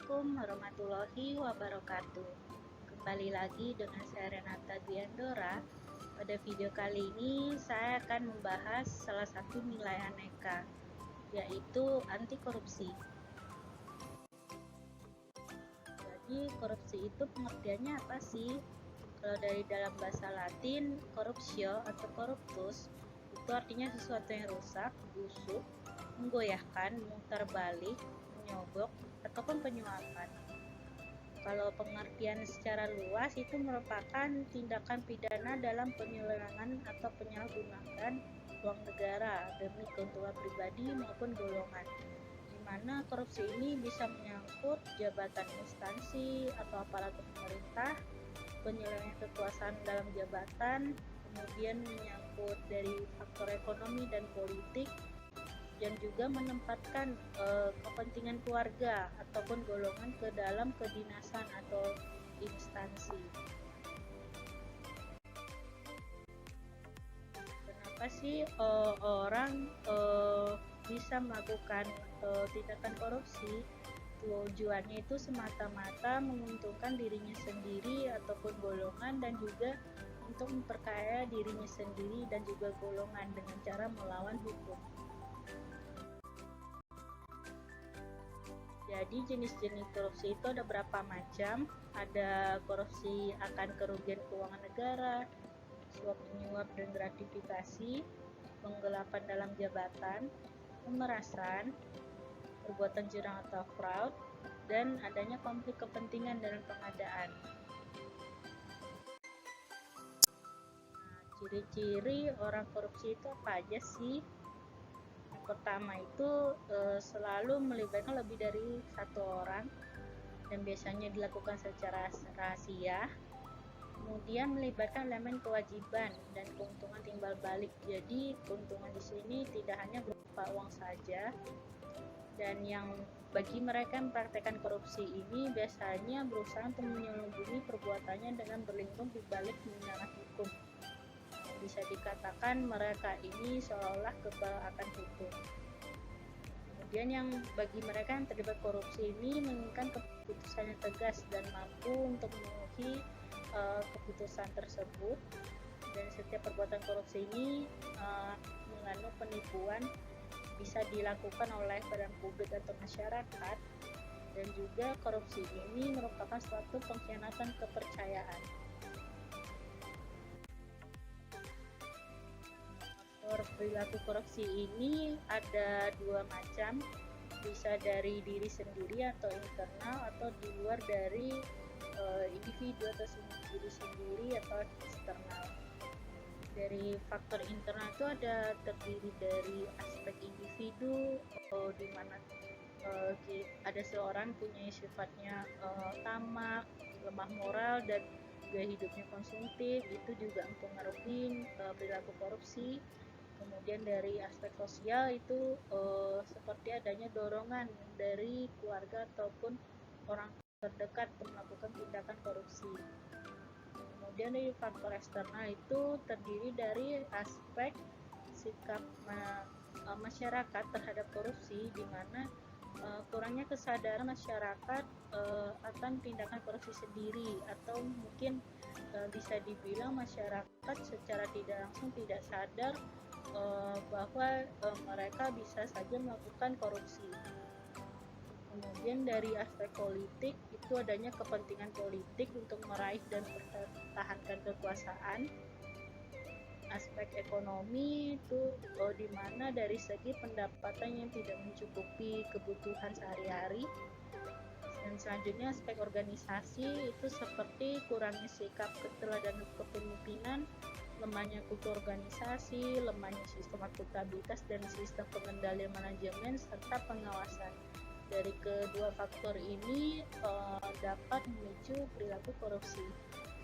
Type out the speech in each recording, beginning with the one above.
Assalamualaikum warahmatullahi wabarakatuh. Kembali lagi dengan saya Renata Diandora. Pada video kali ini saya akan membahas salah satu nilai aneka, yaitu anti korupsi. Jadi korupsi itu pengertiannya apa sih? Kalau dari dalam bahasa Latin, corruptio atau corruptus itu artinya sesuatu yang rusak, busuk, menggoyahkan, memutar balik, menyogok, ataupun penyuapan. Kalau pengertian secara luas itu merupakan tindakan pidana dalam penyelewengan atau penyalahgunaan uang negara demi keuntungan pribadi maupun golongan, di mana korupsi ini bisa menyangkut jabatan instansi atau aparatur pemerintah, penyelewengan kekuasaan dalam jabatan, kemudian menyangkut dari faktor ekonomi dan politik, dan juga menempatkan kepentingan keluarga ataupun golongan ke dalam kedinasan atau instansi. Kenapa sih orang bisa melakukan tindakan korupsi? Tujuannya itu semata-mata menguntungkan dirinya sendiri ataupun golongan, dan juga untuk memperkaya dirinya sendiri dan juga golongan dengan cara melawan hukum. Jadi jenis-jenis korupsi itu ada berapa macam. Ada korupsi akan kerugian keuangan negara, suap menyuap dan gratifikasi, penggelapan dalam jabatan, pemerasan, perbuatan curang atau fraud, dan adanya konflik kepentingan dalam pengadaan. Ciri-ciri orang korupsi itu apa aja sih? Pertama itu selalu melibatkan lebih dari satu orang dan biasanya dilakukan secara rahasia. Kemudian melibatkan elemen kewajiban dan keuntungan timbal balik. Jadi keuntungan di sini tidak hanya berupa uang saja. Dan yang bagi mereka yang mempraktekkan korupsi ini biasanya berusaha untuk menyelubungi perbuatannya dengan berlindung di balik menyenangkan hukum. Bisa dikatakan mereka ini seolah kebal akan hukum. Kemudian yang bagi mereka yang terlibat korupsi ini menginginkan keputusan yang tegas dan mampu untuk memenuhi keputusan tersebut. Dan setiap perbuatan korupsi ini mengandung penipuan, bisa dilakukan oleh badan publik atau masyarakat, dan juga korupsi ini merupakan suatu pengkhianatan kepercayaan. Perilaku korupsi ini ada dua macam, bisa dari diri sendiri atau internal, atau di luar dari individu atau diri sendiri atau eksternal. Dari faktor internal itu ada terdiri dari aspek individu, di mana ada seorang punya sifatnya tamak, lemah moral, dan gaya hidupnya konsumtif, itu juga mempengaruhi perilaku korupsi. Kemudian dari aspek sosial itu seperti adanya dorongan dari keluarga ataupun orang terdekat untuk melakukan tindakan korupsi. Kemudian dari faktor eksternal itu terdiri dari aspek sikap masyarakat terhadap korupsi, di mana kurangnya kesadaran masyarakat akan tindakan korupsi sendiri, atau mungkin bisa dibilang masyarakat secara tidak langsung tidak sadar bahwa mereka bisa saja melakukan korupsi. Kemudian dari aspek politik itu adanya kepentingan politik untuk meraih dan mempertahankan kekuasaan. Aspek ekonomi itu di mana dari segi pendapatan yang tidak mencukupi kebutuhan sehari-hari. Dan selanjutnya aspek organisasi itu seperti kurangnya sikap keteladanan kepemimpinan, lemahnya kultur organisasi, lemahnya sistem akuntabilitas dan sistem pengendalian manajemen serta pengawasan. Dari kedua faktor ini dapat memicu perilaku korupsi.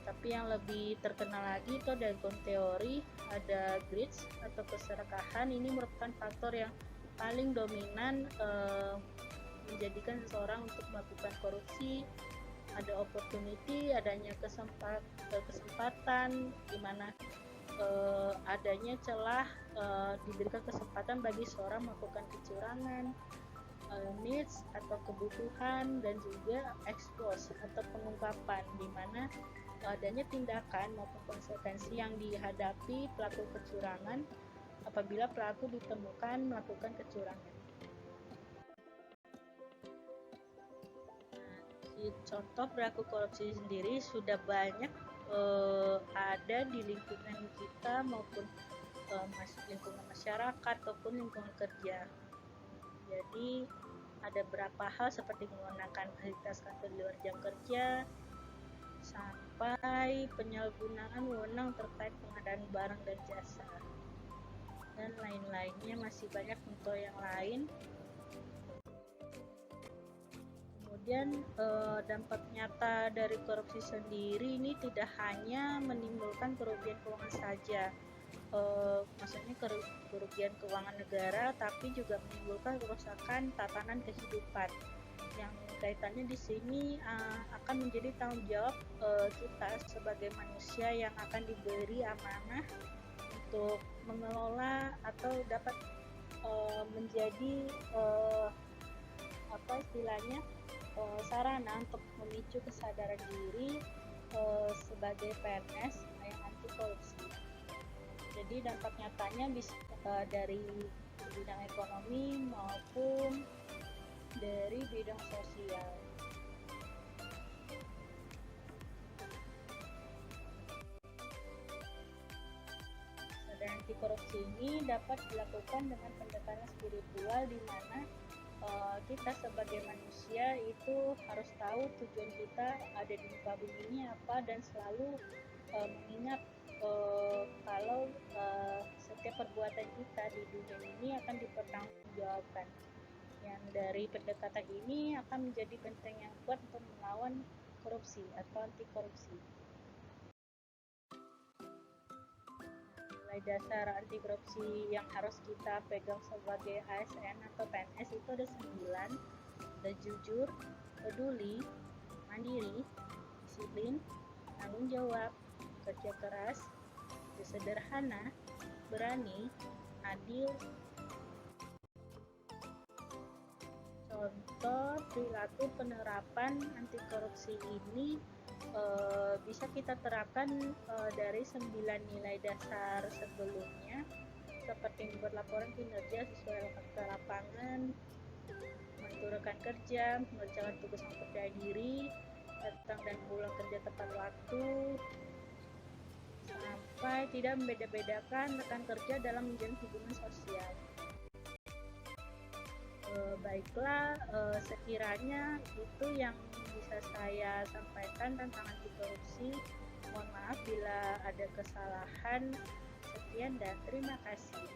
Tapi yang lebih terkenal lagi itu ada teori, ada greed atau keserakahan. Ini merupakan faktor yang paling dominan menjadikan seseorang untuk melakukan korupsi. Ada opportunity, adanya kesempatan, di mana adanya celah, diberikan kesempatan bagi seorang melakukan kecurangan. needs atau kebutuhan, dan juga expose atau pengungkapan, di mana adanya tindakan maupun konsekuensi yang dihadapi pelaku kecurangan apabila pelaku ditemukan melakukan kecurangan. Contoh perilaku korupsi sendiri sudah banyak ada di lingkungan kita maupun lingkungan masyarakat ataupun lingkungan kerja. Jadi ada beberapa hal seperti menggunakan fasilitas kantor di luar jam kerja, sampai penyalahgunaan wewenang terkait pengadaan barang dan jasa, dan lain-lainnya. Masih banyak contoh yang lain. Kemudian dampak nyata dari korupsi sendiri ini tidak hanya menimbulkan kerugian keuangan saja, maksudnya kerugian keuangan negara, tapi juga menimbulkan kerusakan tatanan kehidupan, yang kaitannya di sini akan menjadi tanggung jawab kita sebagai manusia yang akan diberi amanah untuk mengelola atau dapat menjadi sarana untuk memicu kesadaran diri sebagai PNS yang anti korupsi. Jadi dampak nyatanya bisa dari bidang ekonomi maupun dari bidang sosial. Kesadaran anti korupsi ini dapat dilakukan dengan pendekatan spiritual, di mana kita sebagai manusia itu harus tahu tujuan kita ada di muka bumi ini apa, dan selalu mengingat kalau setiap perbuatan kita di dunia ini akan dipertanggungjawabkan. Yang dari pendekatan ini akan menjadi benteng yang kuat untuk melawan korupsi atau anti korupsi. Nilai dasar anti korupsi yang harus kita pegang sebagai ASN atau PNS itu ada 9. Ada jujur, peduli, mandiri, disiplin, tanggung jawab, kerja keras, sederhana, berani, adil. Contoh perilaku penerapan anti korupsi ini bisa kita terapkan dari 9 nilai dasar sebelumnya, seperti membuat laporan kinerja sesuai fakta lapangan, menurunkan kerja, mengerjakan tugas yang percaya diri, datang dan pulang kerja tepat waktu, sampai tidak membeda-bedakan rekan kerja dalam menjalin hubungan sosial. Baiklah, sekiranya itu yang bisa saya sampaikan tentang anti korupsi. Mohon maaf bila ada kesalahan. Sekian dan terima kasih.